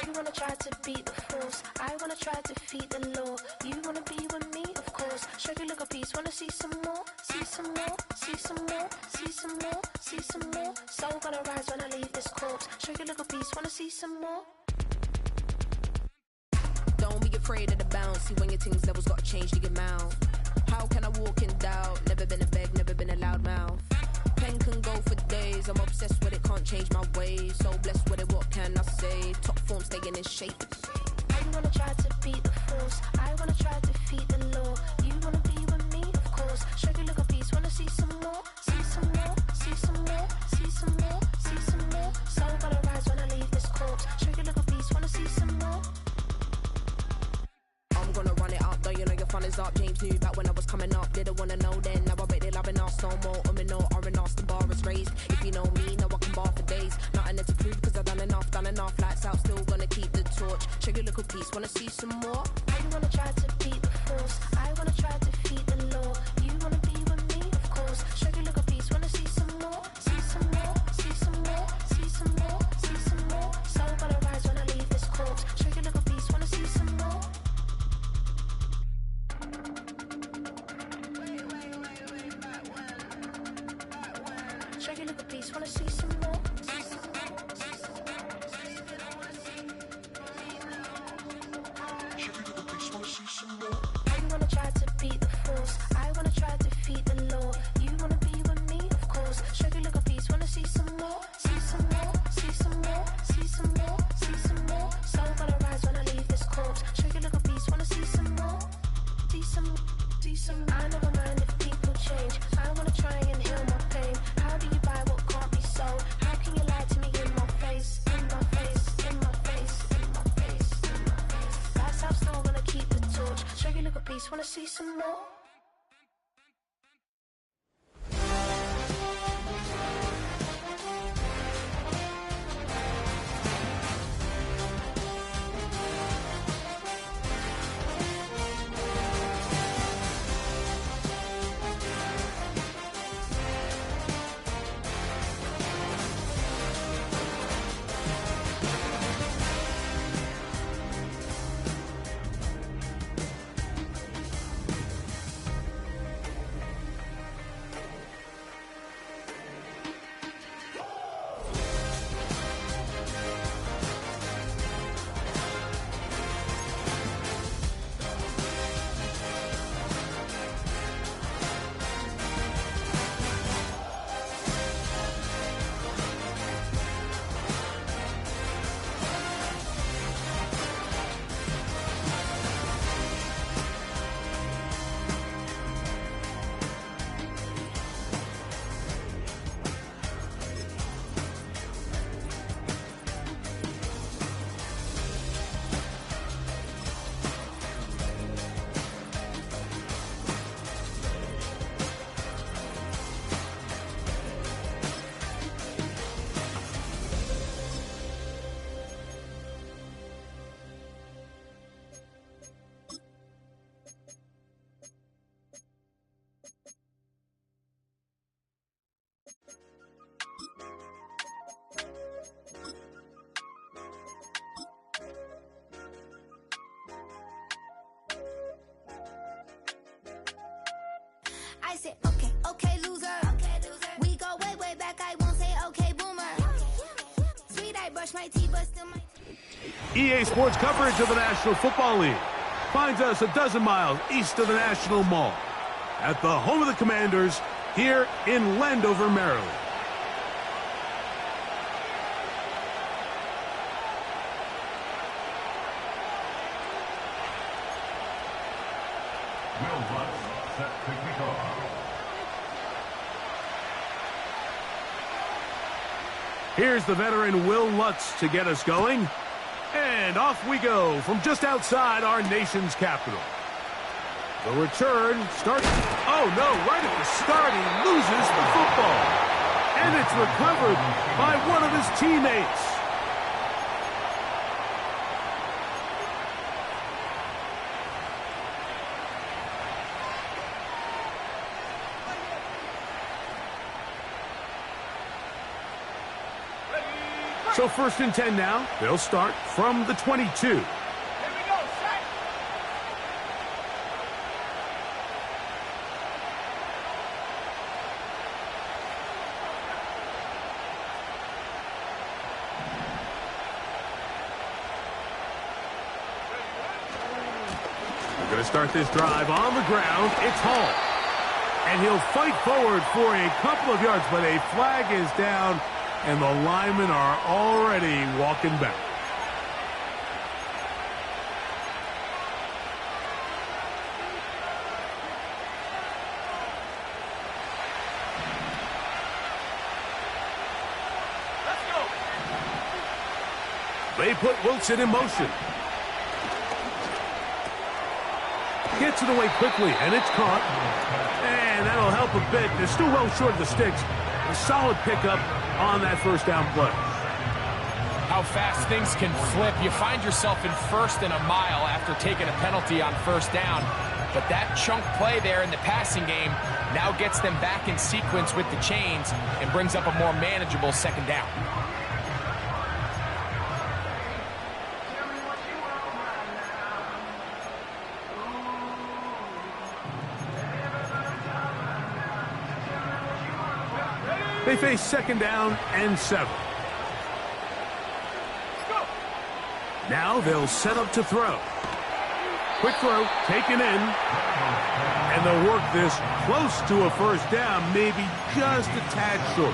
You wanna try to beat the force, I wanna try to defeat the law. You wanna be with me, of course. Show you look a piece, wanna see some more, see some more, see some more, see some more, see some more. Soul gonna rise when I leave this corpse. Show you look a piece, wanna see some more. Don't be afraid of the bounce. See when your things levels gotta change to your mouth. How can I walk in doubt? Never been a beg, never been a loud mouth. Pen can go for days. I'm obsessed with it, can't change my ways. So blessed with it, what can I say? Top form staying in shape. You wanna try to beat the force, I wanna try to defeat the law. You wanna be with me, of course. Show you look a piece, wanna see some more, see some more, see some more, see some more, see some more. Soul gonna rise when I leave this corpse. Show you look a piece, wanna see some more. I'm gonna run it up, though you know your fun is up. James knew back when I was coming up, didn't wanna know then. Now I bet they're loving us no more. No R&R, the bar is raised. If you know me, know I can bar for days. Nothing to prove, cause I've done enough. Lights out, still gonna keep the torch. Show you a little piece, wanna see some more? You wanna try to beat the force, I wanna try to defeat the law. You wanna be with me, of course. Show you look a piece, wanna see some more, see some more, see some more, see some more, see some more. Soul gonna rise when I leave this corpse. Show you look a piece, wanna see some more. Show you look a piece, wanna see some more. You wanna try to beat the force, I wanna try to defeat the law. You wanna be with me, of course. Show you look a piece, wanna see some more, see some more, see some more, see some more, see some more. Soul gonna rise when I leave this corpse. Show you look a piece, wanna see some more, see some, see some. I never mind if people change. I wanna try and heal my pain. How do you buy what can't be sold? How can you lie to me in my face, in my face, in my face, in my face, in my face? That's how still gonna keep the torch. Show you look a piece, wanna see some more. I said, okay, okay, loser. We go way, way back. I won't say, okay, boomer. Sweet, I brush my teeth, but still my... EA Sports coverage of the National Football League finds us a dozen miles east of the National Mall at the home of the Commanders here in Landover, Maryland. Here's the veteran Will Lutz to get us going. And off we go from just outside our nation's capital. The return starts... Oh, no, right at the start, he loses the football. And it's recovered by one of his teammates. So 1st and 10 now. They'll start from the 22. Going to start this drive on the ground. It's Hall. And he'll fight forward for a couple of yards, but a flag is down, and the linemen are already walking back. Let's go. They put Wilson in motion. Gets it away quickly, and it's caught. And that'll help a bit. They're still well short of the sticks. A solid pickup on that 1st down play. How fast things can flip. You find yourself in 1st and a mile after taking a penalty on 1st down. But that chunk play there in the passing game now gets them back in sequence with the chains and brings up a more manageable 2nd down. They face 2nd down and 7. Now they'll set up to throw. Quick throw, taken in. And they'll work this close to a 1st down, maybe just a tad short.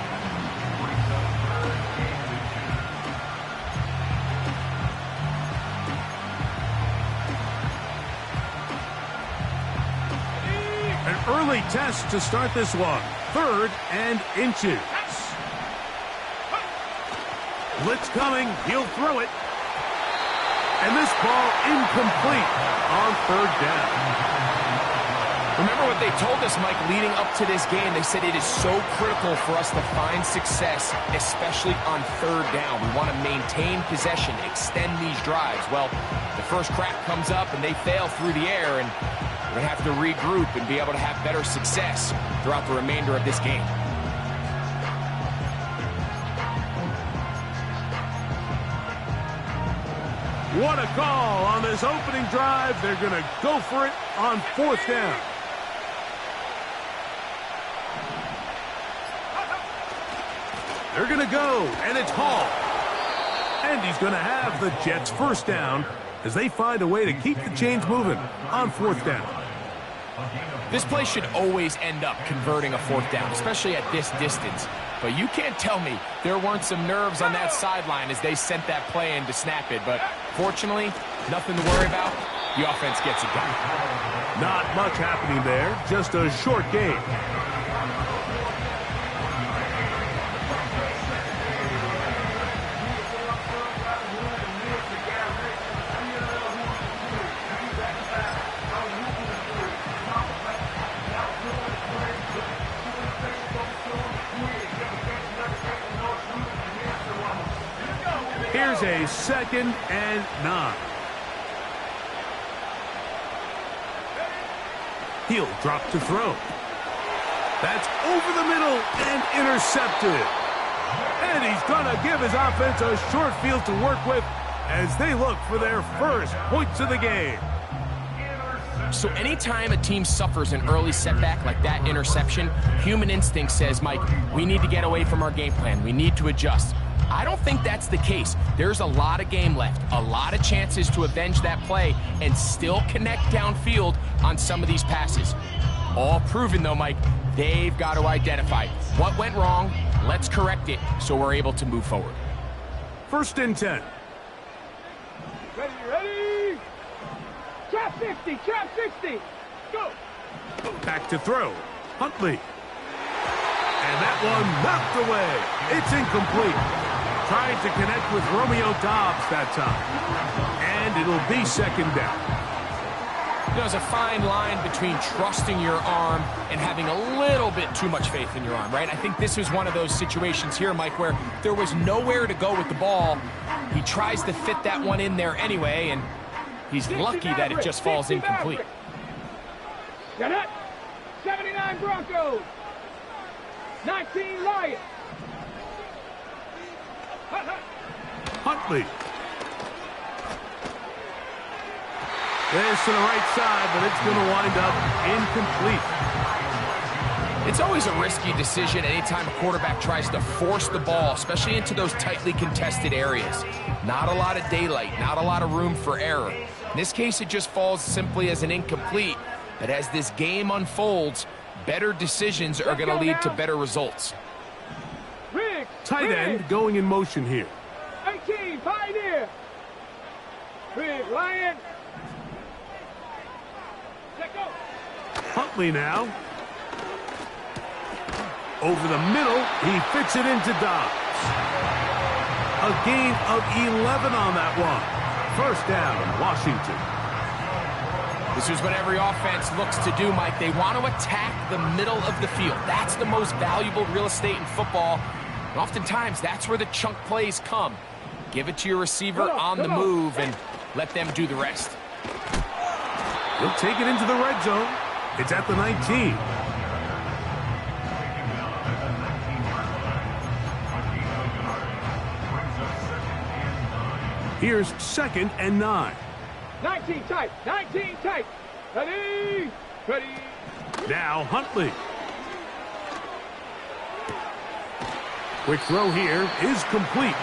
An early test to start this one. 3rd and inches. Blitz coming. He'll throw it. And this ball incomplete on 3rd down. Remember what they told us, Mike, leading up to this game. They said it is so critical for us to find success, especially on 3rd down. We want to maintain possession, extend these drives. Well, the first crack comes up and they fail through the air, and we're going to have to regroup and be able to have better success throughout the remainder of this game. What a call on this opening drive. They're going to go for it on 4th down. They're going to go, and it's Hall. And he's going to have the Jets' 1st down as they find a way to keep the chains moving on 4th down. This play should always end up converting a 4th down, especially at this distance. But you can't tell me there weren't some nerves on that sideline as they sent that play in to snap it. But fortunately, nothing to worry about. The offense gets it done. Not much happening there, just a short game. Here's a 2nd and 9. He'll drop to throw. That's over the middle and intercepted. And he's going to give his offense a short field to work with as they look for their 1st points of the game. So anytime a team suffers an early setback like that interception, human instinct says, Mike, we need to get away from our game plan. We need to adjust. I don't think that's the case. There's a lot of game left, a lot of chances to avenge that play and still connect downfield on some of these passes. All proven, though, Mike, they've got to identify what went wrong, let's correct it so we're able to move forward. 1st and 10. Ready? Trap 60, trap 60. Go. Back to throw. Huntley. And that one knocked away. It's incomplete. Trying to connect with Romeo Dobbs that time. And it'll be 2nd down. You know, there's a fine line between trusting your arm and having a little bit too much faith in your arm, right? I think this was one of those situations here, Mike, where there was nowhere to go with the ball. He tries to fit that one in there anyway, and he's lucky that it just falls incomplete. Got it. 79 Broncos. 19 Lions. Huntley. This to the right side, but it's going to wind up incomplete. It's always a risky decision anytime a quarterback tries to force the ball, especially into those tightly contested areas. Not a lot of daylight, not a lot of room for error. In this case, it just falls simply as an incomplete. But as this game unfolds, better decisions are going to lead to better results. Tight end going in motion here. 18, Pioneer. Big Lion. Let go. Huntley now. Over the middle, he fits it into Dobbs. A gain of 11 on that one. First down, Washington. This is what every offense looks to do, Mike. They want to attack the middle of the field. That's the most valuable real estate in football. And oftentimes, that's where the chunk plays come. Give it to your receiver on the move and let them do the rest. He'll take it into the red zone. It's at the 19. Here's 2nd and 9. 19 tight. 19 tight. Ready. Ready. Now Huntley. Quick throw here is complete.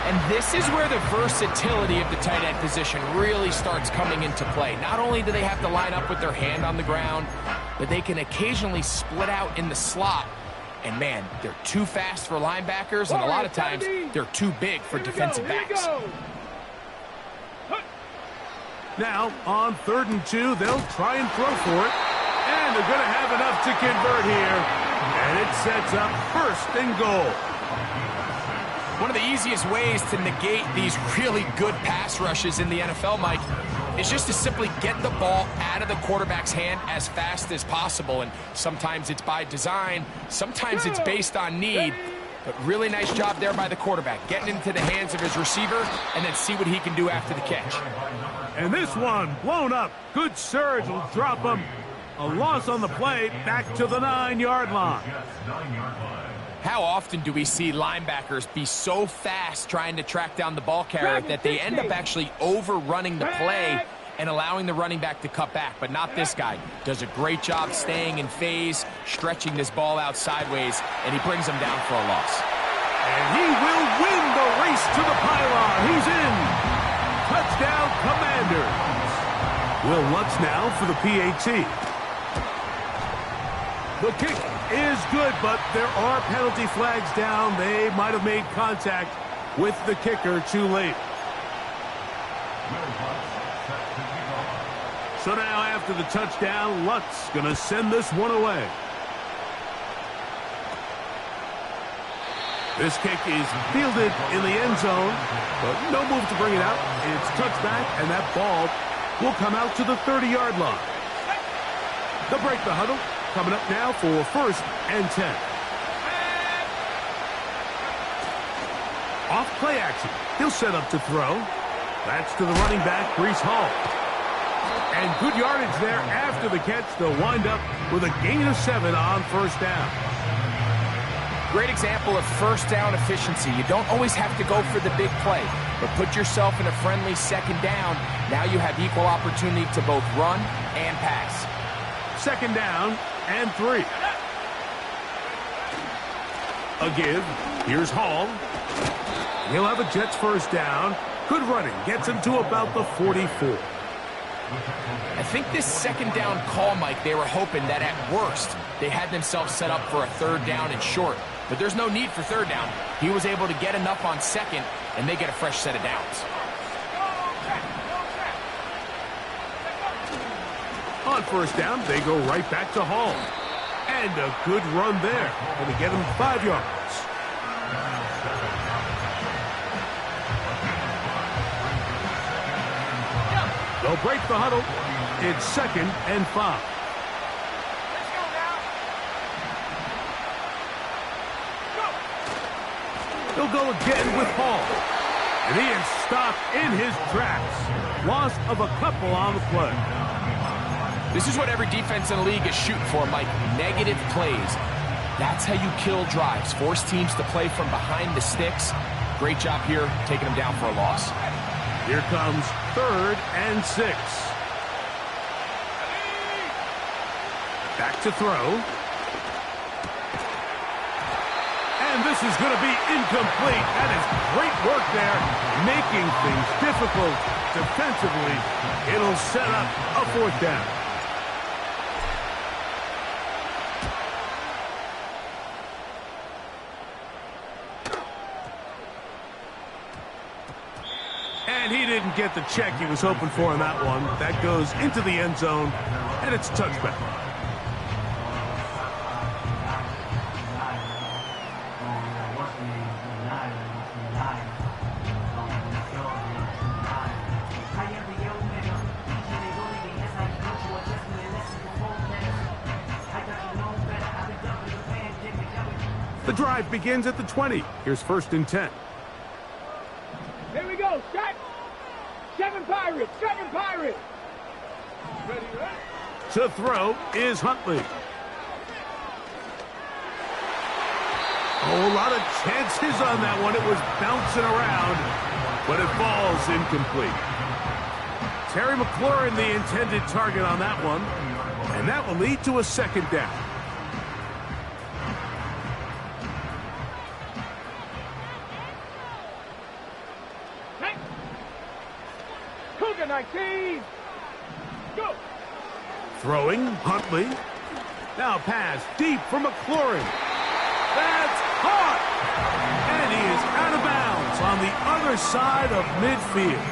And this is where the versatility of the tight end position really starts coming into play. Not only do they have to line up with their hand on the ground, but they can occasionally split out in the slot. And man, they're too fast for linebackers, and a lot of times they're too big for defensive backs. Now, on 3rd and 2, they'll try and throw for it. And they're going to have enough to convert here. And it sets up 1st and goal. One of the easiest ways to negate these really good pass rushes in the NFL, Mike, is just to simply get the ball out of the quarterback's hand as fast as possible. And sometimes it's by design, sometimes it's based on need. But really nice job there by the quarterback, getting into the hands of his receiver and then see what he can do after the catch. And this one blown up. Good surge will drop him. A loss on the play, back to the 9-yard line. How often do we see linebackers be so fast trying to track down the ball carrier that they end up actually overrunning the play and allowing the running back to cut back? But not this guy. Does a great job staying in phase, stretching this ball out sideways, and he brings him down for a loss. And he will win the race to the pylon. He's in. Touchdown, Commanders. Will Lutz now for the PAT. The kick is good, but there are penalty flags down. They might have made contact with the kicker too late. So now after the touchdown, Lutz going to send this one away. This kick is fielded in the end zone, but no move to bring it out. It's touchback, and that ball will come out to the 30-yard line. They'll break the huddle. Coming up now for 1st and 10. Off play action. He'll set up to throw. That's to the running back, Breece Hall. And good yardage there after the catch. They'll wind up with a gain of 7 on 1st down. Great example of 1st down efficiency. You don't always have to go for the big play, but put yourself in a friendly 2nd down. Now you have equal opportunity to both run and pass. 2nd down and 3. A give. Here's Hall. He'll have a Jets 1st down. Good running. Gets him to about the 44. I think this 2nd down call, Mike, they were hoping that at worst they had themselves set up for a 3rd down and short. But there's no need for 3rd down. He was able to get enough on 2nd, and they get a fresh set of downs. On 1st down, they go right back to Hall. And a good run there. Going to get him 5 yards. They'll break the huddle. It's 2nd and 5. He'll go again with Hall. And he is stopped in his tracks. Loss of a couple on the play. This is what every defense in the league is shooting for, Mike. Negative plays. That's how you kill drives. Force teams to play from behind the sticks. Great job here, taking him down for a loss. Here comes 3rd and 6. Back to throw. And this is going to be incomplete. That is great work there, making things difficult defensively. It'll set up a 4th down. And he didn't get the check he was hoping for on that one. That goes into the end zone, and it's a touchback. The drive begins at the 20. Here's 1st and 10. Here we go. Set. 7 Pirates. 7 Pirates. Ready, ready. To throw is Huntley. Oh, a lot of chances on that one. It was bouncing around, but it falls incomplete. Terry McLaurin, the intended target on that one, and that will lead to a 2nd down. Cougar 19. Go. Throwing, Huntley. Now pass deep for McLaurin. That's caught! And he is out of bounds on the other side of midfield.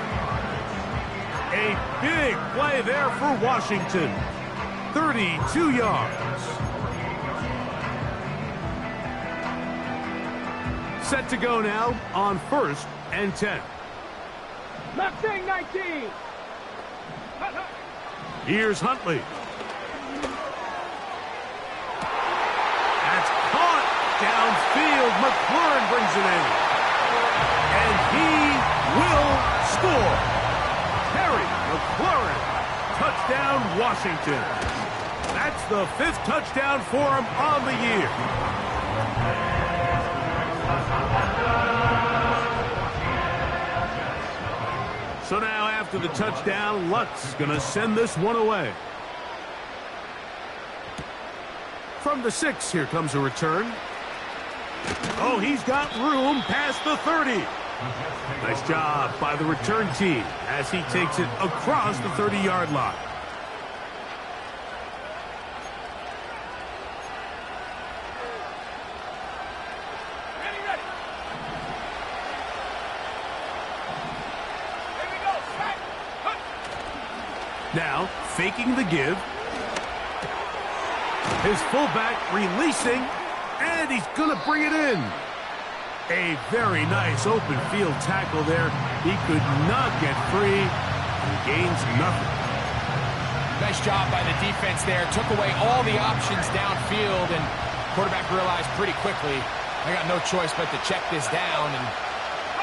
A big play there for Washington. 32 yards. Set to go now on 1st and 10. Mustang 19. Here's Huntley. That's caught downfield. McLaurin brings it in. And he will score. Terry McLaurin. Touchdown, Washington. That's the 5th touchdown for him on the year. So now after the touchdown, Lutz going to send this one away. From the 6, here comes a return. Oh, he's got room past the 30. Nice job by the return team as he takes it across the 30-yard line. Now, faking the give. His fullback releasing, and he's going to bring it in. A very nice open field tackle there. He could not get free and gains nothing. Nice job by the defense there. Took away all the options downfield, and quarterback realized pretty quickly, I got no choice but to check this down, and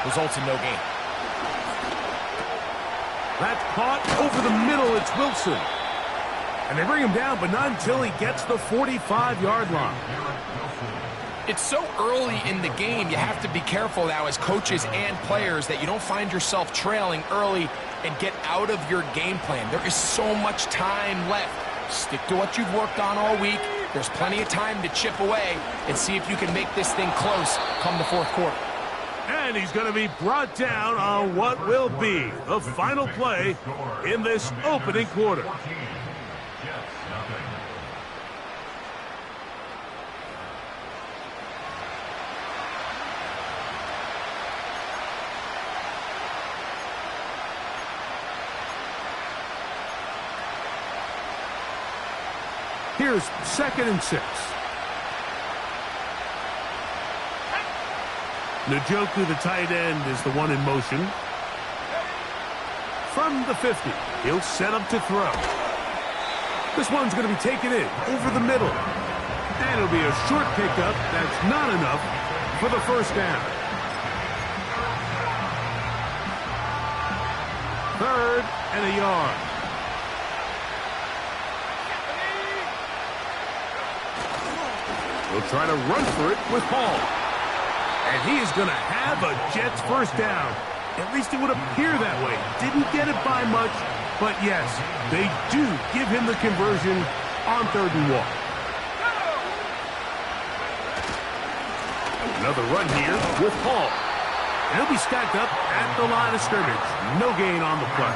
results in no gain. That's caught over the middle. It's Wilson. And they bring him down, but not until he gets the 45-yard line. It's so early in the game, you have to be careful now as coaches and players that you don't find yourself trailing early and get out of your game plan. There is so much time left. Stick to what you've worked on all week. There's plenty of time to chip away and see if you can make this thing close come the 4th quarter. And he's going to be brought down on what will be the final play in this opening quarter. Here's 2nd and 6. Njoku, the tight end, is the one in motion. From the 50, he'll set up to throw. This one's going to be taken in over the middle. And it'll be a short pickup. That's not enough for the 1st down. 3rd and a yard. He'll try to run for it with Paul. And he is going to have a Jets first down. At least it would appear that way. Didn't get it by much, but yes, they do give him the conversion on 3rd and 1. Another run here with Hall. He'll be stacked up at the line of scrimmage. No gain on the play.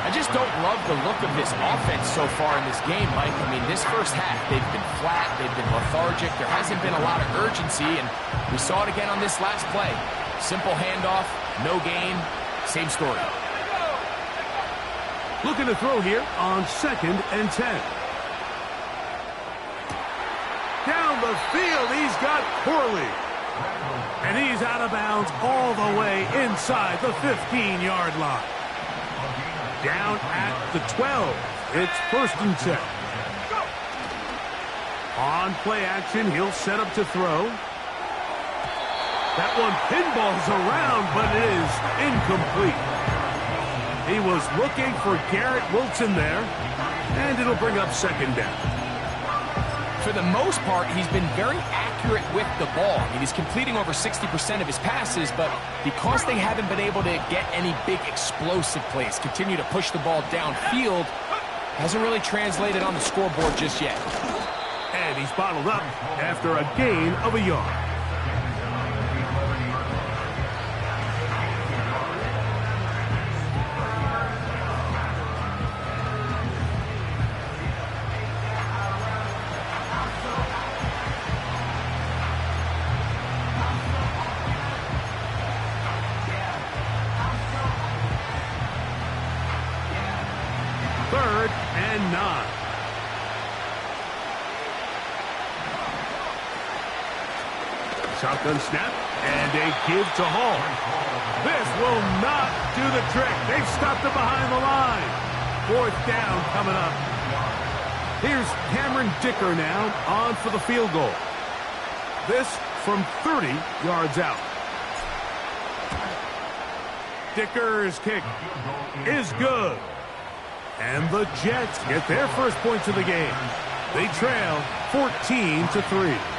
I just don't love the look of this offense so far in this game, Mike. I mean, this first half, they've been flat, they've been lethargic, there hasn't been a lot of urgency, and we saw it again on this last play. Simple handoff, no gain, same story. Looking to throw here on 2nd and 10. Down the field, he's got Corley. And he's out of bounds all the way inside the 15-yard line. Down at the 12. It's 1st and 10. On play action, he'll set up to throw. That one pinballs around, but it is incomplete. He was looking for Garrett Wilson there, and it'll bring up 2nd down. For the most part, he's been very accurate with the ball. I mean, he's completing over 60% of his passes, but because they haven't been able to get any big explosive plays, continue to push the ball downfield, hasn't really translated on the scoreboard just yet. And he's bottled up after a gain of a yard. Shotgun snap, and a give to Hall. This will not do the trick. They've stopped it behind the line. 4th down coming up. Here's Cameron Dicker now on for the field goal. This from 30 yards out. Dicker's kick is good. And the Jets get their first points of the game. They trail 14-3.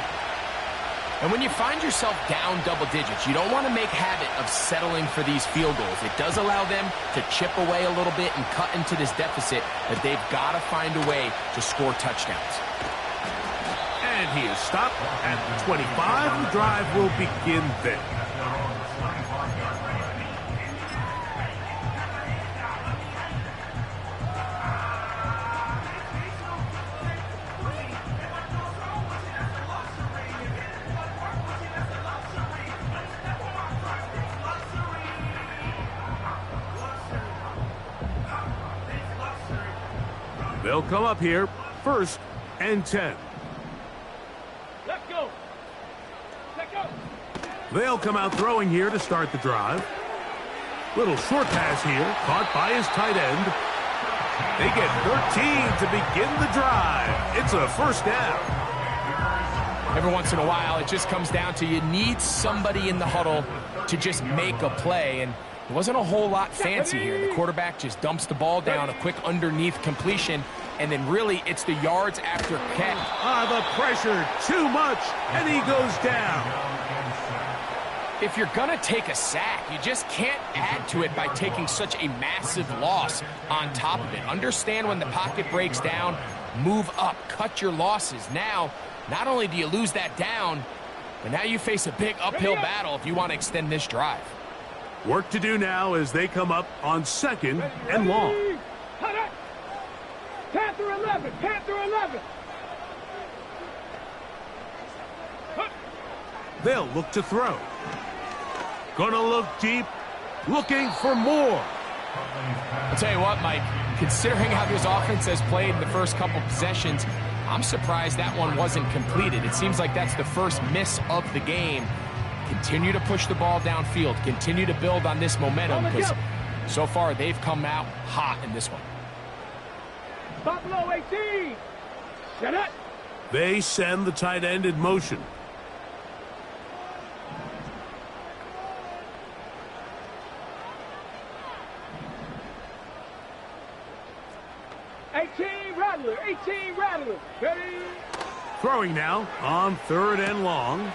And when you find yourself down double digits, you don't want to make habit of settling for these field goals. It does allow them to chip away a little bit and cut into this deficit, but they've got to find a way to score touchdowns. And he is stopped at the 25. The drive will begin then. They'll come up here, 1st and 10. Let's go. Let's go. They'll come out throwing here to start the drive. Little short pass here, caught by his tight end. They get 13 to begin the drive. It's a 1st down. Every once in a while, it just comes down to you need somebody in the huddle to just make a play, and it wasn't a whole lot fancy here. The quarterback just dumps the ball down, a quick underneath completion, and then really it's the yards after catch. The pressure, too much, and he goes down. If you're going to take a sack, you just can't add to it by taking such a massive loss on top of it. Understand when the pocket breaks down, move up, cut your losses. Now, not only do you lose that down, but now you face a big uphill battle if you want to extend this drive. Work to do now as they come up on 2nd and long. Panther 11, Panther 11. They'll look to throw. Gonna look deep, looking for more. I'll tell you what, Mike, considering how this offense has played in the first couple possessions, I'm surprised that one wasn't completed. It seems like that's the first miss of the game. Continue to push the ball downfield. Continue to build on this momentum because so far they've come out hot in this one. Buffalo 18. Shut up. They send the tight end in motion. Rattler, 18 Rattler. Ready? Throwing now on 3rd and long.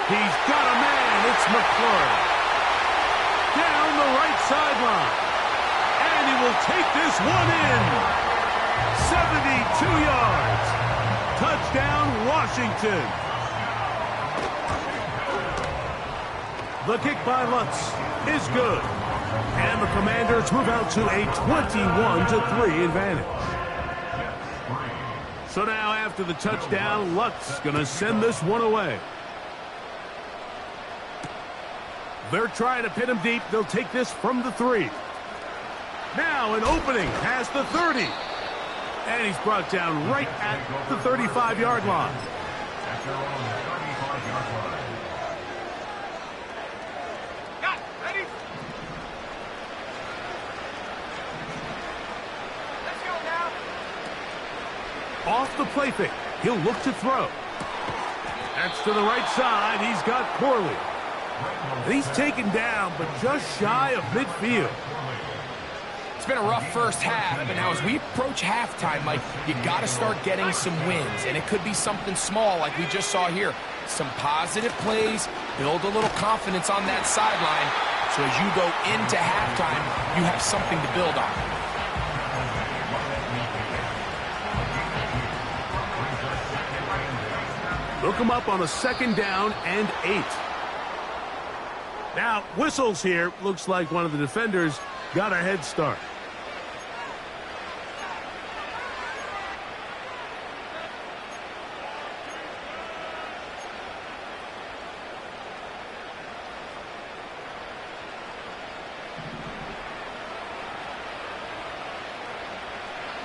He's got a man. It's McClure. Down the right sideline. And he will take this one in. 72 yards. Touchdown, Washington. The kick by Lutz is good. And the Commanders move out to a 21-3 advantage. So now after the touchdown, Lutz going to send this one away. They're trying to pin him deep. They'll take this from the 3. Now an opening past the 30. And he's brought down right at the 35-yard line. Ready? Let's go now. Off the play fake. He'll look to throw. That's to the right side. He's got Corley. He's taken down, but just shy of midfield. It's been a rough first half, but now as we approach halftime, Mike, you got to start getting some wins, and it could be something small like we just saw here. Some positive plays, build a little confidence on that sideline, so as you go into halftime, you have something to build on. Look him up on a 2nd down and 8. Now, whistles here. Looks like one of the defenders got a head start.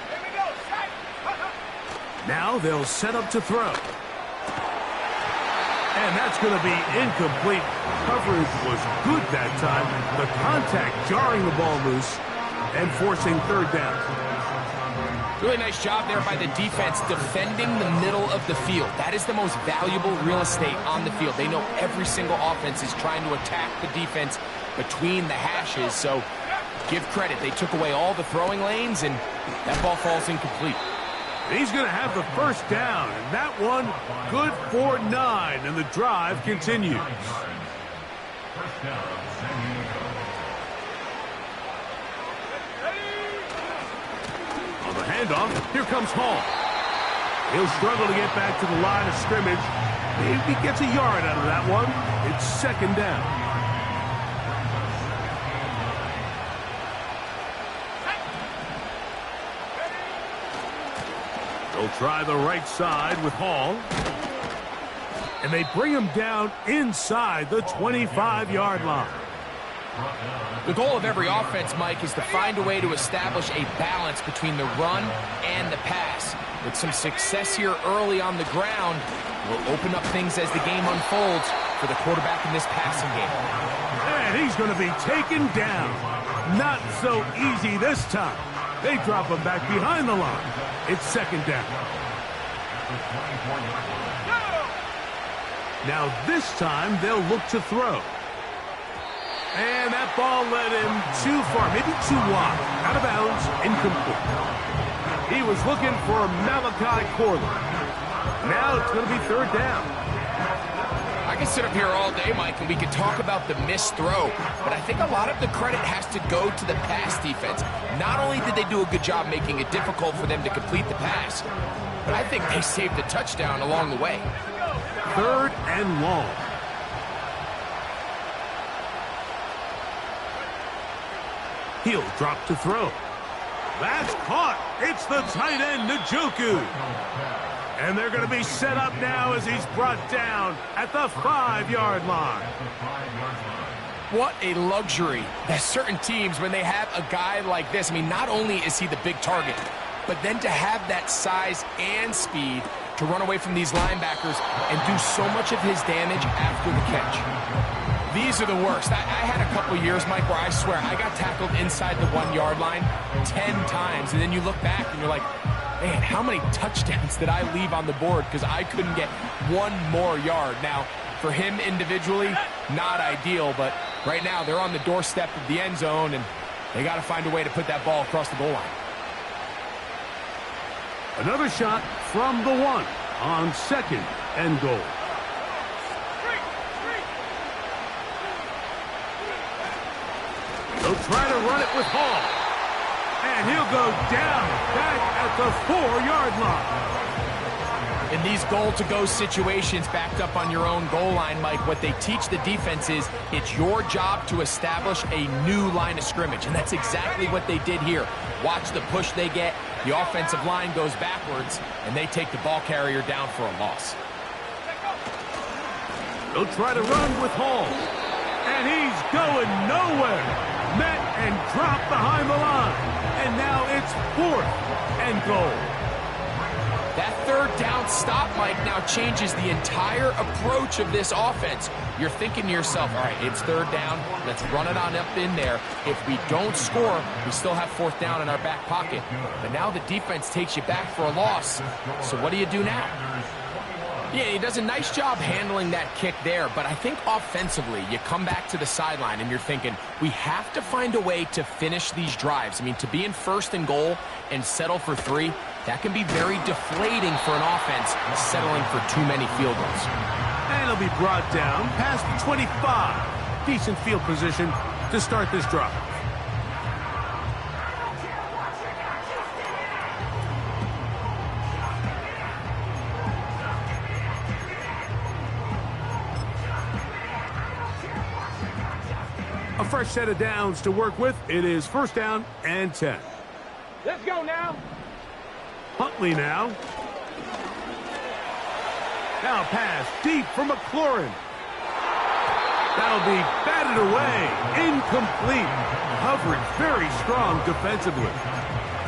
Here we go. Set. Now they'll set up to throw. And that's going to be incomplete. Coverage was good that time. The contact jarring the ball loose and forcing 3rd down. Really nice job there by the defense defending the middle of the field. That is the most valuable real estate on the field. They know every single offense is trying to attack the defense between the hashes. So give credit. They took away all the throwing lanes, and that ball falls incomplete. He's going to have the 1st down, and that one good for 9, and the drive continues. On the handoff, here comes Hall. He'll struggle to get back to the line of scrimmage. Maybe gets a yard out of that one. It's 2nd down. They'll try the right side with Hall. And they bring him down inside the 25-yard line. The goal of every offense, Mike, is to find a way to establish a balance between the run and the pass. With some success here early on the ground, will open up things as the game unfolds for the quarterback in this passing game. And he's going to be taken down. Not so easy this time. They drop him back behind the line. It's 2nd down. Now this time they'll look to throw. And that ball led him too far, maybe too wide. Out of bounds, incomplete. He was looking for Malachi Corley. Now it's going to be 3rd down. I can sit up here all day, Mike, and we can talk about the missed throw, but I think a lot of the credit has to go to the pass defense. Not only did they do a good job making it difficult for them to complete the pass, but I think they saved the touchdown along the way. 3rd and long. He'll drop to throw. That's caught. It's the tight end, Njoku. And they're going to be set up now as he's brought down at the 5-yard line. What a luxury that certain teams, when they have a guy like this, I mean, not only is he the big target, but then to have that size and speed to run away from these linebackers and do so much of his damage after the catch. These are the worst. I had a couple years, Mike, where I swear I got tackled inside the 1-yard line 10 times, and then you look back and you're like, man, how many touchdowns did I leave on the board because I couldn't get one more yard? Now, for him individually, not ideal, but right now they're on the doorstep of the end zone, and they got to find a way to put that ball across the goal line. Another shot from the 1 on 2nd and goal. They'll try to run it with Hall. And he'll go down back at the 4-yard line. In these goal-to-go situations backed up on your own goal line, Mike, what they teach the defense is it's your job to establish a new line of scrimmage, and that's exactly what they did here. Watch the push they get. The offensive line goes backwards, and they take the ball carrier down for a loss. They'll try to run with Hall. And he's going nowhere. Met and dropped behind the line. And now it's 4th and goal. That third down stop, Mike, now changes the entire approach of this offense. You're thinking to yourself, all right, it's 3rd down. Let's run it on up in there. If we don't score, we still have 4th down in our back pocket. But now the defense takes you back for a loss. So what do you do now? Yeah, he does a nice job handling that kick there, but I think offensively, you come back to the sideline and you're thinking, we have to find a way to finish these drives. I mean, to be in 1st and goal and settle for 3, that can be very deflating for an offense settling for too many field goals. And he'll be brought down past the 25. Decent field position to start this drive. A fresh set of downs to work with. It is 1st down and 10. Let's go now. Huntley now. Now pass deep for McLaurin. That'll be batted away. Incomplete. Coverage very strong defensively.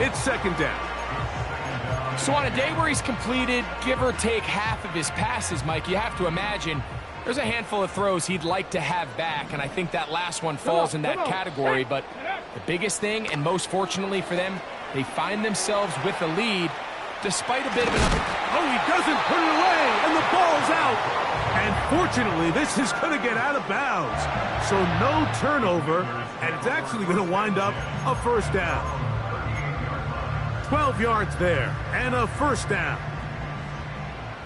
It's 2nd down. So on a day where he's completed, give or take half of his passes, Mike, you have to imagine there's a handful of throws he'd like to have back, and I think that last one falls in that category. But the biggest thing, and most fortunately for them, they find themselves with a lead despite a bit of an... Oh, he doesn't put it away, and the ball's out. And fortunately, this is going to get out of bounds. So no turnover, and it's actually going to wind up a 1st down. 12 yards there, and a 1st down.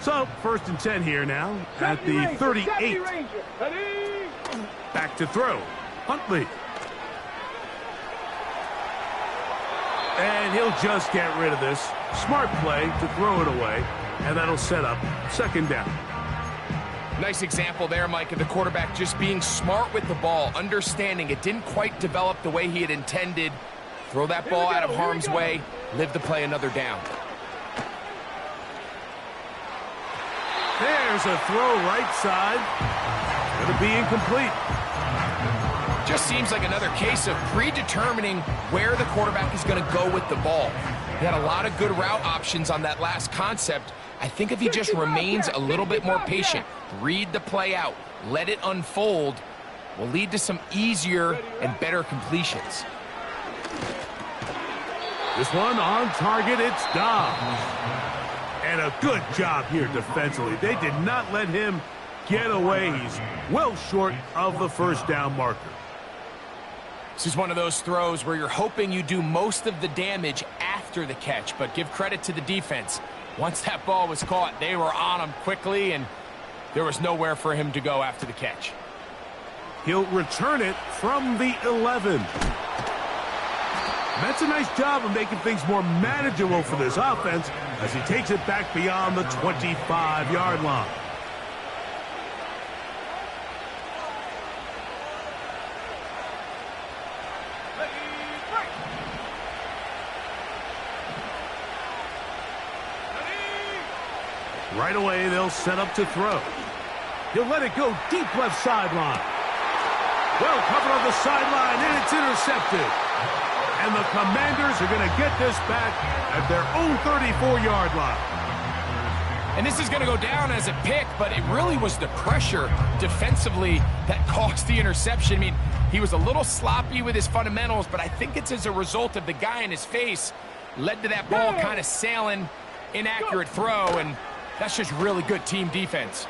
So, 1st and 10 here now at the 38. Back to throw. Huntley. And he'll just get rid of this. Smart play to throw it away, and that'll set up 2nd down. Nice example there, Mike, of the quarterback just being smart with the ball, understanding it didn't quite develop the way he had intended. Throw that ball out of harm's way, live to play another down. There's a throw right side. Going to be incomplete. Just seems like another case of predetermining where the quarterback is going to go with the ball. He had a lot of good route options on that last concept. I think if he just remains a little bit more patient, read the play out, let it unfold, will lead to some easier and better completions. This one on target, it's Dobbs. And a good job here defensively. They did not let him get away. He's well short of the 1st down marker. This is one of those throws where you're hoping you do most of the damage after the catch, but give credit to the defense. Once that ball was caught, they were on him quickly, and there was nowhere for him to go after the catch. He'll return it from the 11. That's a nice job of making things more manageable for this offense as he takes it back beyond the 25-yard line. Right away, they'll set up to throw. He'll let it go deep left sideline. Well covered on the sideline, and it's intercepted. And the Commanders are going to get this back at their own 34-yard line. And this is going to go down as a pick, but it really was the pressure defensively that caused the interception. I mean, he was a little sloppy with his fundamentals, but I think it's as a result of the guy in his face led to that ball kind of sailing, inaccurate throw, and that's just really good team defense.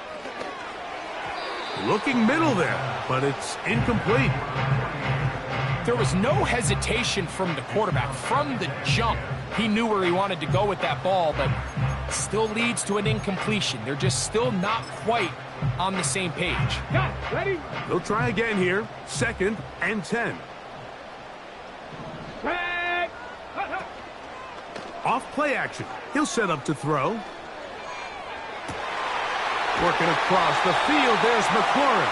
Looking middle there, but it's incomplete. There was no hesitation from the quarterback. From the jump, he knew where he wanted to go with that ball, but still leads to an incompletion. They're just still not quite on the same page. Ready? They'll try again here. 2nd and 10. Off play action. He'll set up to throw. Working across the field, there's McLaurin.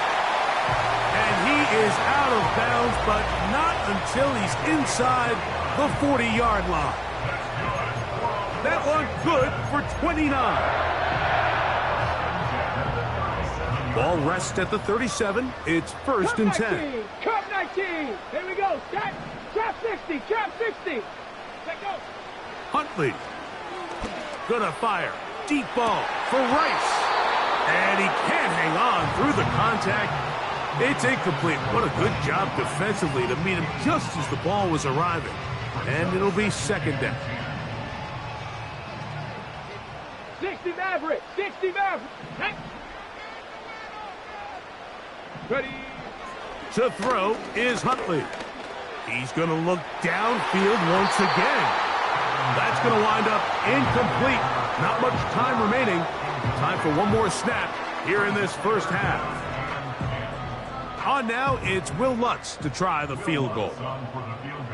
And he is out of bounds, but not until he's inside the 40-yard line. That one good for 29. Ball rests at the 37. It's first and 10. Cup 19. Here we go. Set. Trap 60. Trap 60. Let go. Huntley. Gonna fire. Deep ball for Rice. And he can't hang on through the contact. It's incomplete. What a good job defensively to meet him just as the ball was arriving. And it'll be second down. 60 Maverick. 60 Maverick. Hey. Ready. To throw is Huntley. He's going to look downfield once again. That's going to wind up incomplete. Not much time remaining. Time for one more snap here in this first half. On now, it's Will Lutz to try the field goal.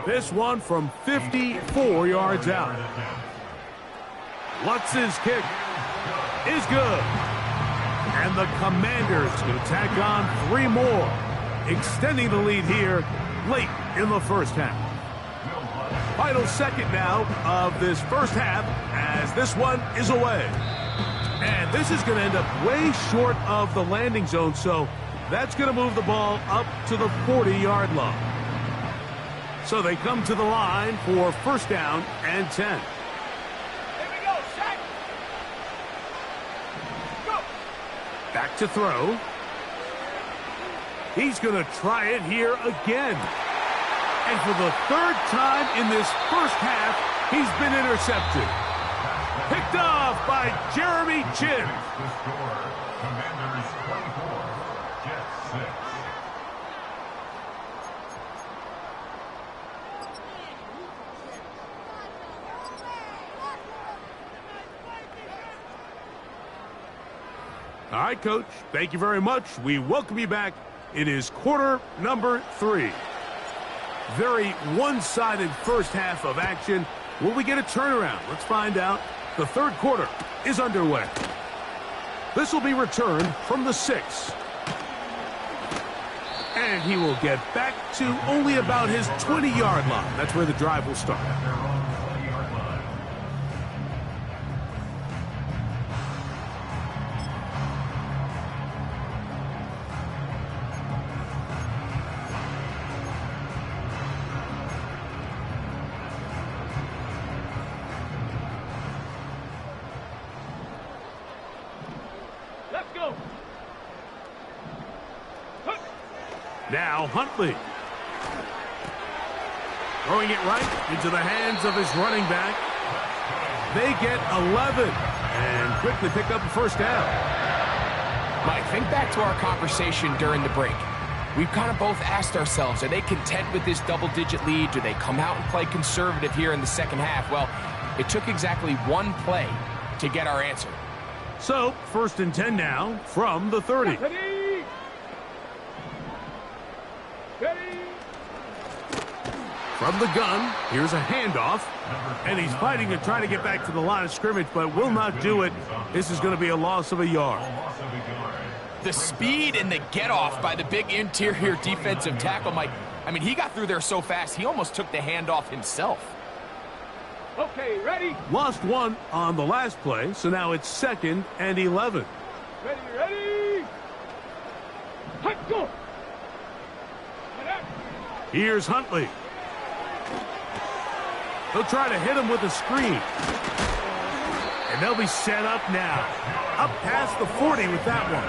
This one from 54 yards out. Lutz's kick is good. And the Commanders going to tack on 3 more, extending the lead here late in the first half. Final second now of this first half as this one is away. And this is going to end up way short of the landing zone, so that's going to move the ball up to the 40-yard line. So they come to the line for first down and 10. Here we go. Set. Go. Back to throw. He's going to try it here again. And for the third time in this first half, he's been intercepted. Picked off by Jeremy Chin. The score, Commanders 24, Jets 6. All right, Coach. Thank you very much. We welcome you back. It is quarter number 3. Very one-sided first half of action. Will we get a turnaround? Let's find out. The third quarter is underway. This will be returned from the 6. And he will get back to only about his 20-yard line. That's where the drive will start. Now Huntley. Throwing it right into the hands of his running back. They get 11 and quickly pick up a first down. Mike, think back to our conversation during the break. We've kind of both asked ourselves, are they content with this double-digit lead? Do they come out and play conservative here in the second half? Well, it took exactly one play to get our answer. So, first and 10 now from the 30. Ready. Ready. From the gun, here's a handoff. And he's fighting to try to get back to the line of scrimmage, but will not do it. This is going to be a loss of a yard. The speed and the get-off by the big interior defensive tackle, Mike. I mean, he got through there so fast, he almost took the handoff himself. Okay, ready. Lost one on the last play, so now it's 2nd and 11. Ready, ready. Hut, go. Here's Huntley. They'll try to hit him with a screen. And they'll be set up now. Up past the 40 with that one.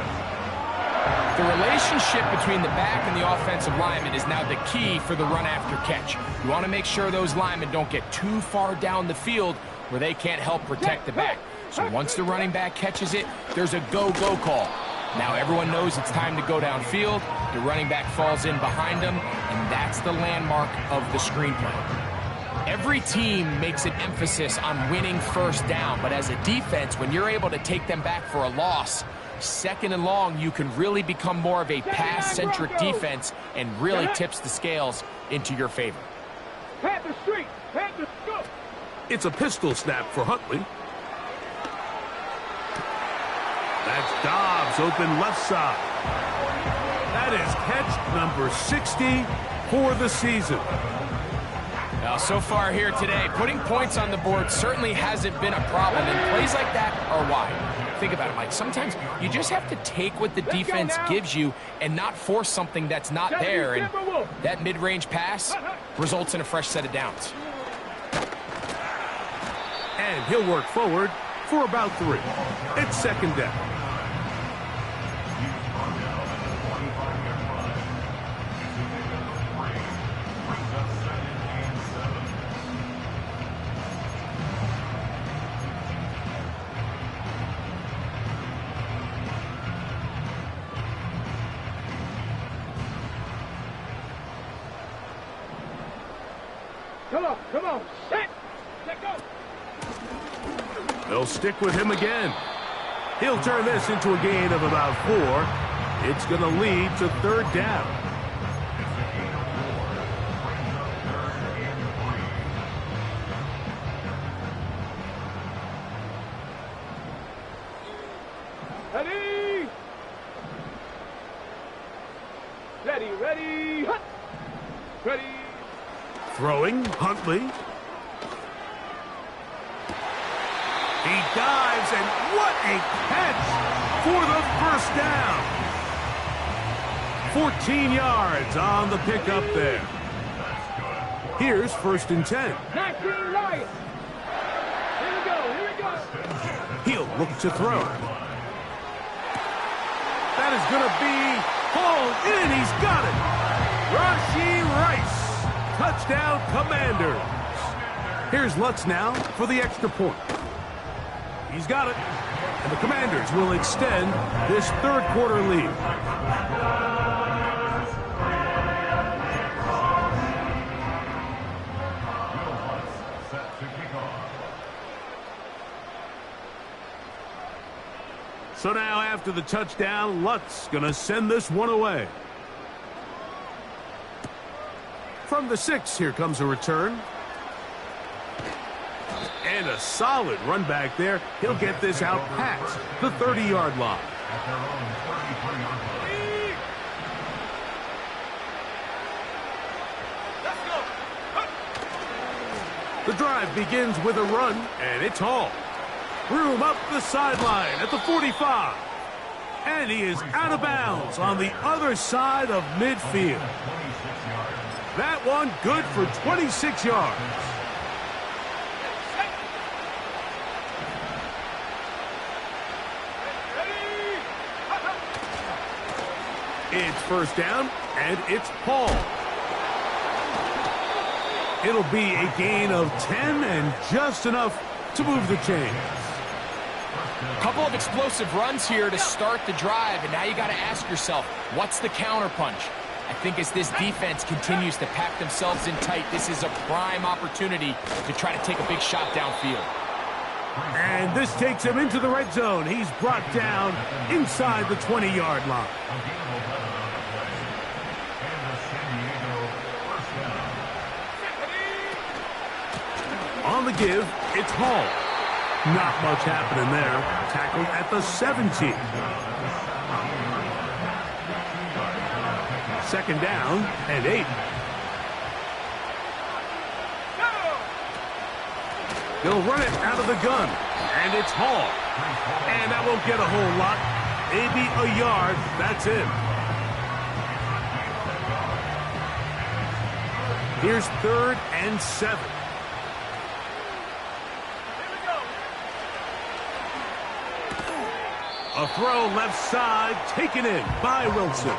The relationship between the back and the offensive lineman is now the key for the run after catch. You want to make sure those linemen don't get too far down the field where they can't help protect the back. So once the running back catches it, there's a go-go call. Now everyone knows it's time to go downfield. The running back falls in behind him, and that's the landmark of the screenplay. Every team makes an emphasis on winning first down, but as a defense, when you're able to take them back for a loss, 2nd and long, you can really become more of a pass-centric defense and really tips the scales into your favor. Panther street. Panther, go. It's a pistol snap for Huntley. That's Dobbs open left side. That is catch number 60 for the season. Now, so far here today, putting points on the board certainly hasn't been a problem, and plays like that are why. Think about it, Mike. Sometimes you just have to take what the defense gives you and not force something that's not there, and that mid-range pass results in a fresh set of downs. And he'll work forward for about 3. It's second down. Come on, set, go. They'll stick with him again. He'll turn this into a gain of about 4. It's going to lead to third down. Ready! Ready! Hut! Ready! Throwing, Huntley. He dives, and what a catch for the first down. 14 yards on the pickup there. Here's 1st and 10. 19 Lions. Here we go. He'll look to throw. That is going to be hauled in. He's got it. Rashee Rice. Touchdown, Commanders. Here's Lutz now for the extra point. He's got it. And the Commanders will extend this third quarter lead. So now after the touchdown, Lutz gonna send this one away. From the 6, here comes a return. And a solid run back there. He'll get this out past the 30-yard line. At their own 33-yard line. Let's go. The drive begins with a run, and it's Hall. Room up the sideline at the 45. And he is out of bounds on the other side of midfield. That one good for 26 yards. It's first down, and it's Paul. It'll be a gain of 10 and just enough to move the chains. A couple of explosive runs here to start the drive, and now you got to ask yourself, what's the counterpunch? I think as this defense continues to pack themselves in tight, this is a prime opportunity to try to take a big shot downfield. And this takes him into the red zone. He's brought down inside the 20-yard line. On the give, it's Hall. Not much happening there. Tackled at the 17. Second down and 8. They'll run it out of the gun, and it's Hall. And that won't get a whole lot. Maybe a yard. That's it. Here's 3rd and 7. A throw left side, taken in by Wilson. I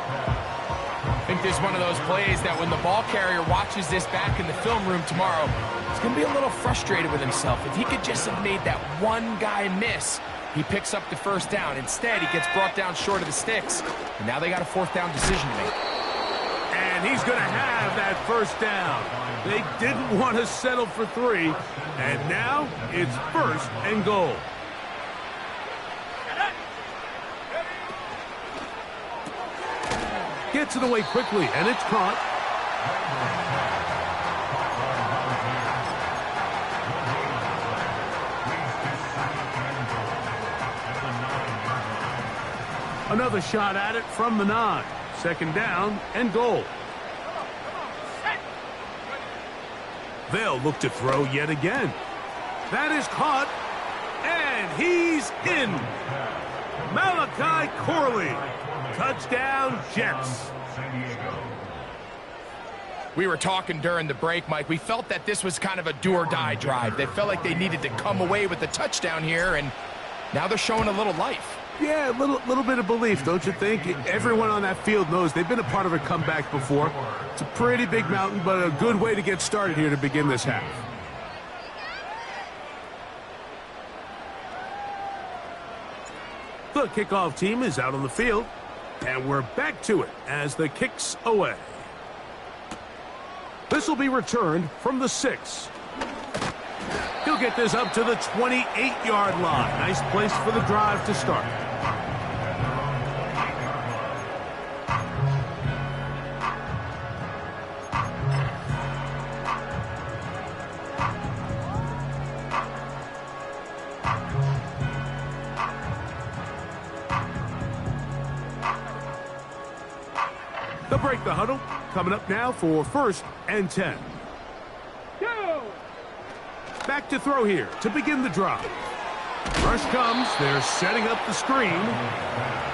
think this is one of those plays that when the ball carrier watches this back in the film room tomorrow, he's going to be a little frustrated with himself. If he could just have made that one guy miss, he picks up the first down. Instead, he gets brought down short of the sticks, and now they got a 4th down decision to make. And he's going to have that first down. They didn't want to settle for 3, and now it's 1st and goal. Gets it away quickly, and it's caught. Another shot at it from the 9. Second down and goal. They'll look to throw yet again. That is caught, and he's in. Malachi Corley. Touchdown, Jets. We were talking during the break, Mike. We felt that this was kind of a do-or-die drive. They felt like they needed to come away with the touchdown here, and now they're showing a little life. Yeah, a little bit of belief, don't you think? Everyone on that field knows they've been a part of a comeback before. It's a pretty big mountain, but a good way to get started here to begin this half. The kickoff team is out on the field, and we're back to it as the kick's away. This will be returned from the 6. He'll get this up to the 28-yard line. Nice place for the drive to start. They'll break the huddle. Coming up now for 1st and 10. Go! Back to throw here to begin the drive. Rush comes. They're setting up the screen.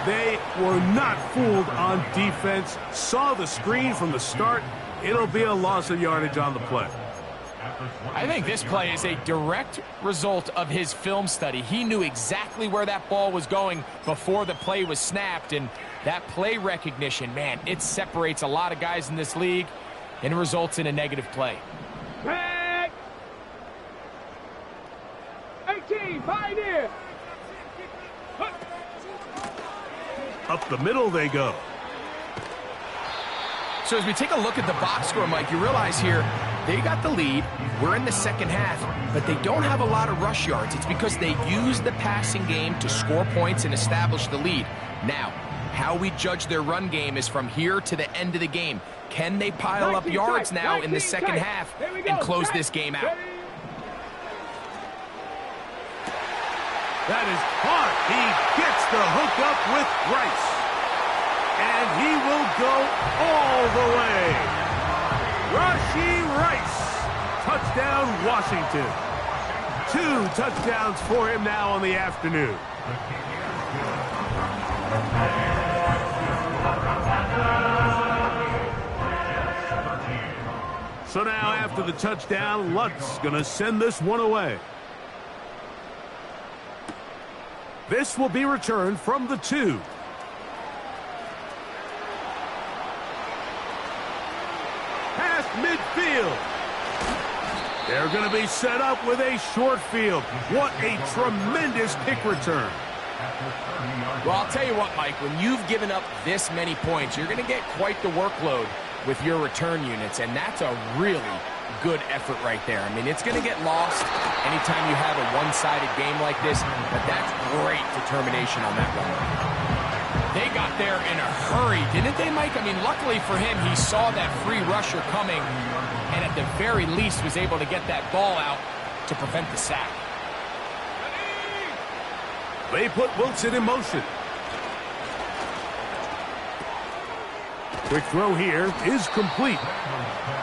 They were not fooled on defense. Saw the screen from the start. It'll be a loss of yardage on the play. I think this play is a direct result of his film study. He knew exactly where that ball was going before the play was snapped, and that play recognition, man, it separates a lot of guys in this league and results in a negative play. Back! 18, Pioneer! Up the middle they go. So as we take a look at the box score, Mike, you realize here they got the lead. We're in the second half, but they don't have a lot of rush yards. It's because they use the passing game to score points and establish the lead. Now, how we judge their run game is from here to the end of the game. Can they pile up yards now in the second half and close this game out? That is caught. He gets the hook up with Rice. And he will go all the way. Rashee Rice. Touchdown, Washington. 2 touchdowns for him now on the afternoon. So now after the touchdown, Lutz going to send this one away. This will be returned from the 2. Past midfield. They're going to be set up with a short field. What a tremendous kick return. Well, I'll tell you what, Mike, when you've given up this many points, you're going to get quite the workload with your return units, and that's a really good effort right there. I mean, it's going to get lost anytime you have a one-sided game like this, but that's great determination on that run. They got there in a hurry, didn't they, Mike? I mean, luckily for him, he saw that free rusher coming, and at the very least was able to get that ball out to prevent the sack. They put Wilson in motion. Quick throw here is complete.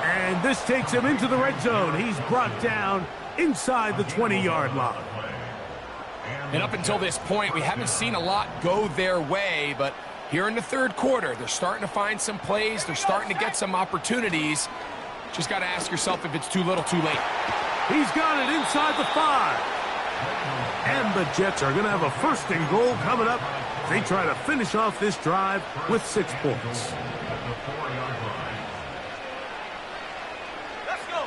And this takes him into the red zone. He's brought down inside the 20-yard line. And up until this point, we haven't seen a lot go their way, but here in the third quarter, they're starting to find some plays. They're starting to get some opportunities. Just got to ask yourself if it's too little, too late. He's got it inside the 5. And the Jets are going to have a 1st and goal coming up. They try to finish off this drive with 6 points. Let's go!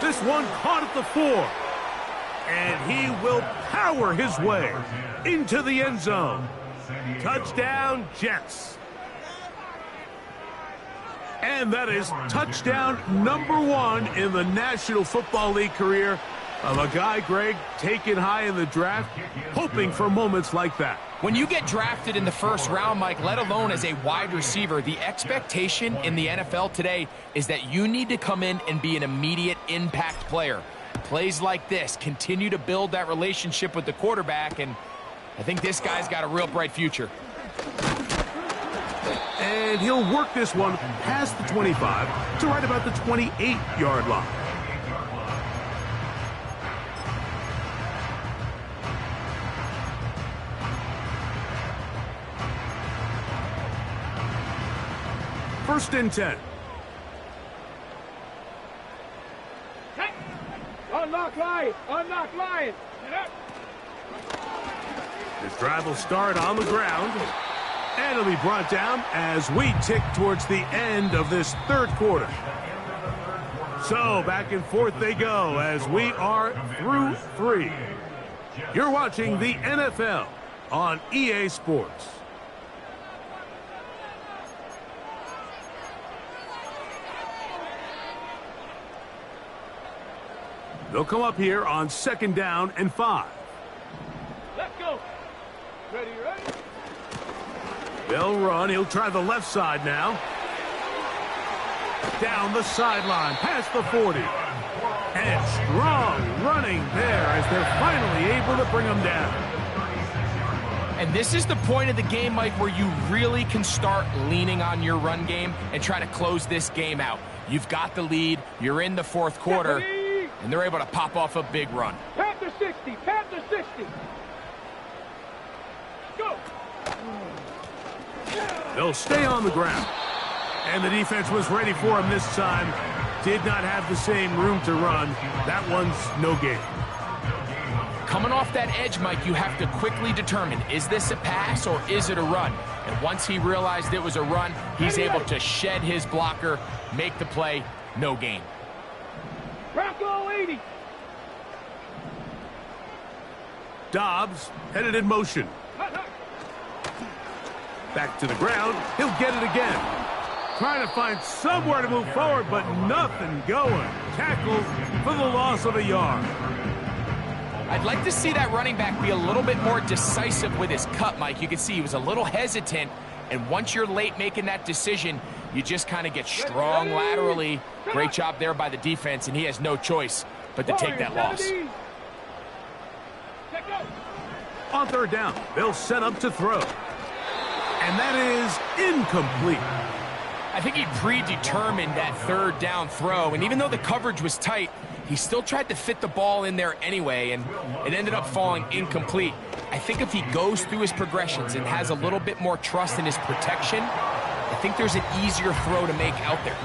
This one caught at the 4. And he will power his way into the end zone. Touchdown, Jets. And that is touchdown number 1 in the National Football League career of a guy, Greg, taken high in the draft, hoping for moments like that. When you get drafted in the 1st round, Mike, let alone as a wide receiver, the expectation in the NFL today is that you need to come in and be an immediate impact player. Plays like this continue to build that relationship with the quarterback, and I think this guy's got a real bright future. And he'll work this one past the 25 to right about the 28-yard line. First and 10. Unlock line! Unlock line! This drive will start on the ground, and it'll be brought down as we tick towards the end of this third quarter. So back and forth they go as we are through 3. You're watching the NFL on EA Sports. They'll come up here on 2nd down and 5. Let's go! Ready? They'll run. He'll try the left side now. Down the sideline, past the 40. And strong running there as they're finally able to bring him down. And this is the point of the game, Mike, where you really can start leaning on your run game and try to close this game out. You've got the lead. You're in the fourth quarter. And they're able to pop off a big run. Panther 60! Panther 60! Go! They'll stay on the ground. And the defense was ready for him this time. Did not have the same room to run. That one's no gain. Coming off that edge, Mike, you have to quickly determine, is this a pass or is it a run? And once he realized it was a run, he's able to shed his blocker, make the play, no gain. Bronco 80! Dobbs headed in motion. Back to the ground. He'll get it again. Trying to find somewhere to move forward, but nothing going. Tackled for the loss of a yard. I'd like to see that running back be a little bit more decisive with his cut, Mike. You can see he was a little hesitant, and once you're late making that decision, you just kind of get strong laterally. Great job there by the defense, and he has no choice but to take that loss. On 3rd down, they'll set up to throw. And that is incomplete. I think he predetermined that 3rd down throw, and even though the coverage was tight, he still tried to fit the ball in there anyway, and it ended up falling incomplete. I think if he goes through his progressions and has a little bit more trust in his protection, I think there's an easier throw to make out there.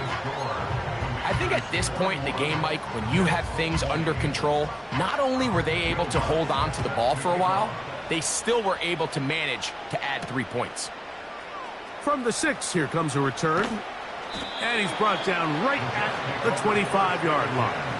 I think at this point in the game, Mike, when you have things under control, not only were they able to hold on to the ball for a while, they still were able to manage to add 3 points. From the 6, here comes a return. And he's brought down right at the 25-yard line.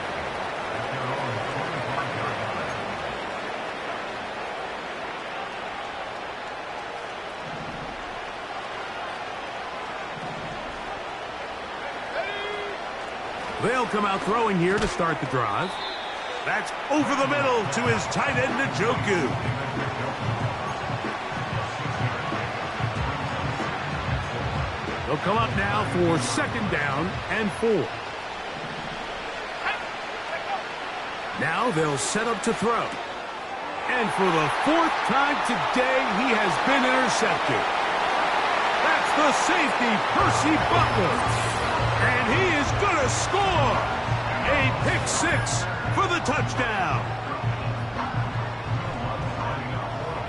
They'll come out throwing here to start the drive. That's over the middle to his tight end, Njoku. They'll come up now for 2nd down and 4. Now they'll set up to throw. And for the 4th time today, he has been intercepted. That's the safety, Percy Butler. And he is going to score a pick 6 for the touchdown.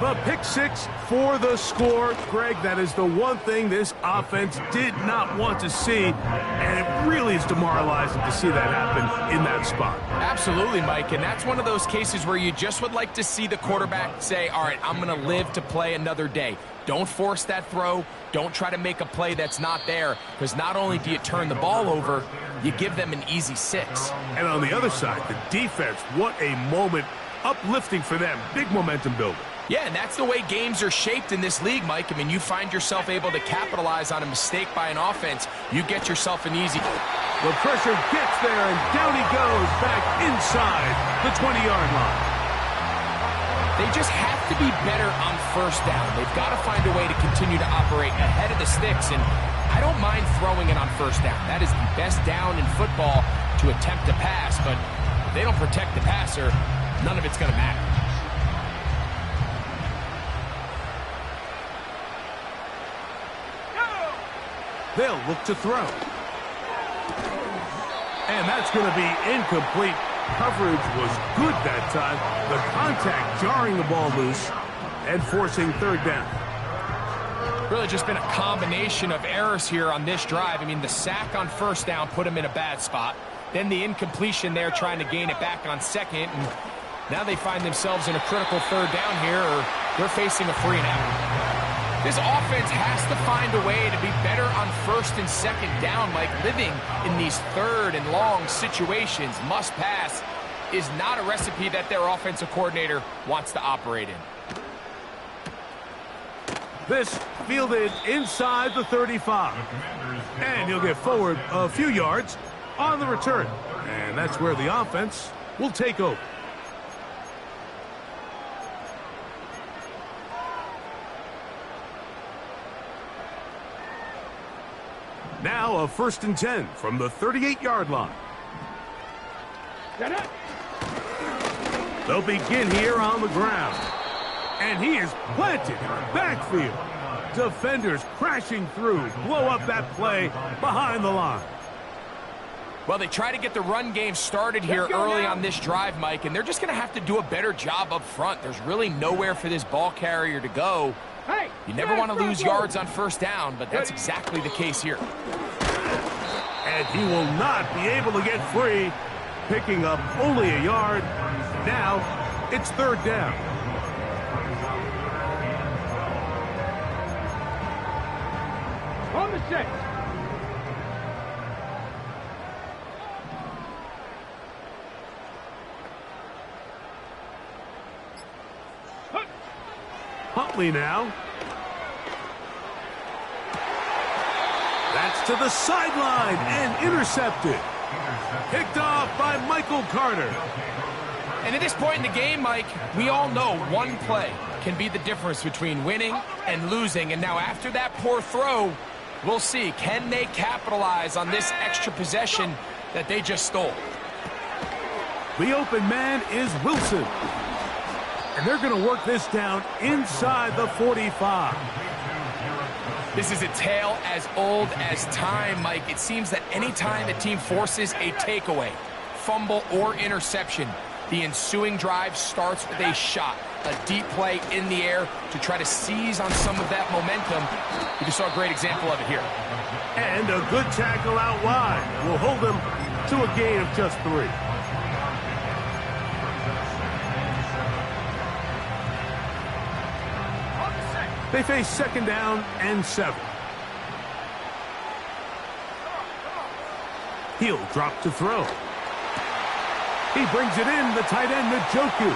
The pick 6 for the score. Greg, that is the one thing this offense did not want to see, and it really is demoralizing to see that happen in that spot. Absolutely, Mike, and that's one of those cases where you just would like to see the quarterback say, all right, I'm going to live to play another day. Don't force that throw. Don't try to make a play that's not there, because not only do you turn the ball over, you give them an easy 6. And on the other side, the defense, what a moment, uplifting for them, big momentum builder. Yeah, and that's the way games are shaped in this league, Mike. I mean, you find yourself able to capitalize on a mistake by an offense, you get yourself an easy. The pressure gets there, and down he goes back inside the 20-yard line. They just have to be better on 1st down. They've got to find a way to continue to operate ahead of the sticks, and I don't mind throwing it on 1st down. That is the best down in football to attempt to pass, but if they don't protect the passer, none of it's going to matter. They'll look to throw. And that's going to be incomplete. Coverage was good that time. The contact jarring the ball loose and forcing third down. Really just been a combination of errors here on this drive. I mean, the sack on first down put him in a bad spot. Then the incompletion there trying to gain it back on second. And now they find themselves in a critical third down here, or they're facing a 3 and out. This offense has to find a way to be better on first and second down. Like, living in these third and long situations, must pass, is not a recipe that their offensive coordinator wants to operate in. This fielded inside the 35. And he'll get forward a few yards on the return. And that's where the offense will take over. Now a 1st and 10 from the 38-yard line. They'll begin here on the ground. And he is planted in the backfield. Defenders crashing through, blow up that play behind the line. Well, they try to get the run game started here early on this drive, Mike, and they're just going to have to do a better job up front. There's really nowhere for this ball carrier to go. You never want to lose yards on first down, but that's exactly the case here. And he will not be able to get free, picking up only a yard. Now it's third down. On the 6. Huntley now. That's to the sideline and intercepted. Picked off by Michael Carter. And at this point in the game, Mike, we all know one play can be the difference between winning and losing. And now after that poor throw, we'll see, can they capitalize on this extra possession that they just stole? The open man is Wilson. And they're going to work this down inside the 45. This is a tale as old as time, Mike. It seems that any time the team forces a takeaway, fumble, or interception, the ensuing drive starts with a shot, a deep play in the air to try to seize on some of that momentum. We just saw a great example of it here. And a good tackle out wide will hold them to a gain of just 3. They face 2nd down and 7. He'll drop to throw. He brings it in, the tight end, Njoku.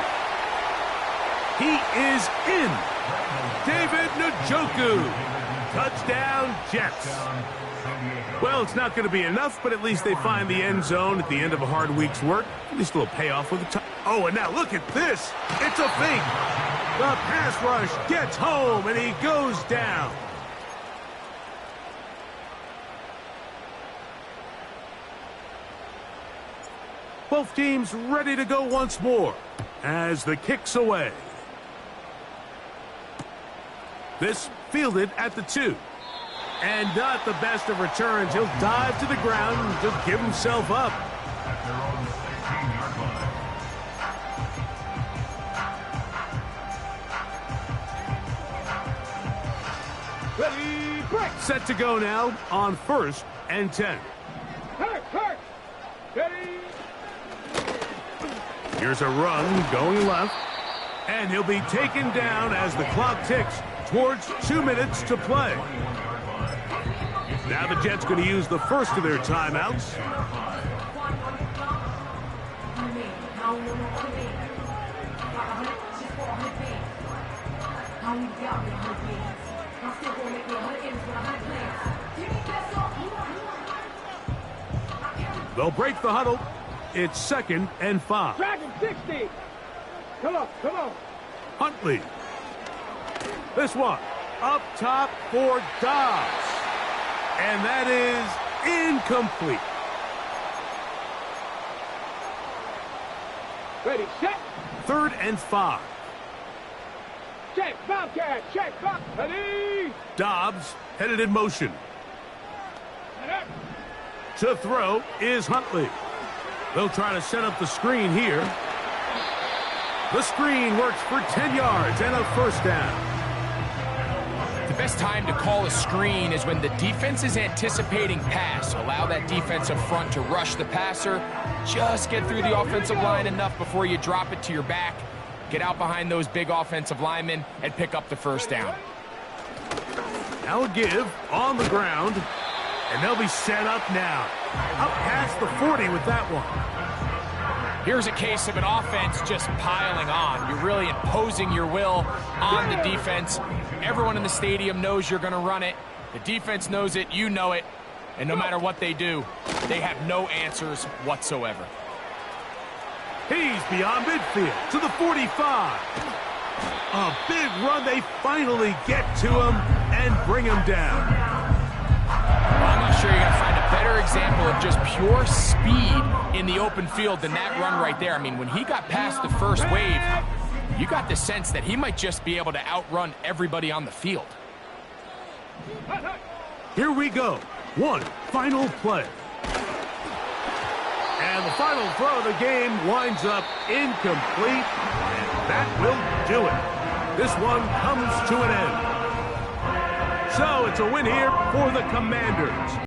He is in. David Njoku. Touchdown, Jets. Well, it's not going to be enough, but at least they find the end zone at the end of a hard week's work. At least a little payoff with a Oh, and now look at this. It's a fake. The pass rush gets home, and he goes down. Both teams ready to go once more as the kick's away. This fielded at the 2. And not the best of returns. He'll dive to the ground and just give himself up. Ready, break. Set to go now on 1st and 10. Hurt. Ready. Here's a run going left. And he'll be taken down as the clock ticks towards 2 minutes to play. Now the Jets going to use the first of their timeouts. They'll break the huddle. It's 2nd and 5. Dragon 60. Come on. Huntley. This one up top for Dobbs. And that is incomplete. Ready, set. 3rd and 5. Check, Bobcat, check, Bob. Ready. Dobbs headed in motion. To throw is Huntley. They'll try to set up the screen here. The screen works for 10 yards and a first down. The best time to call a screen is when the defense is anticipating pass. Allow that defensive front to rush the passer. Just get through the offensive line enough before you drop it to your back. Get out behind those big offensive linemen and pick up the first down. Now a give on the ground, and they'll be set up now. Up past the 40 with that one. Here's a case of an offense just piling on. You're really imposing your will on the defense. Everyone in the stadium knows you're going to run it. The defense knows it, you know it. And no matter what they do, they have no answers whatsoever. He's beyond midfield to the 45. A big run. They finally get to him and bring him down. I'm not sure you're going to find a better example of just pure speed in the open field than that run right there. I mean, when he got past the first wave, you got the sense that he might just be able to outrun everybody on the field. Here we go. One final play. And the final throw of the game winds up incomplete, and that will do it. This one comes to an end. So it's a win here for the Commanders.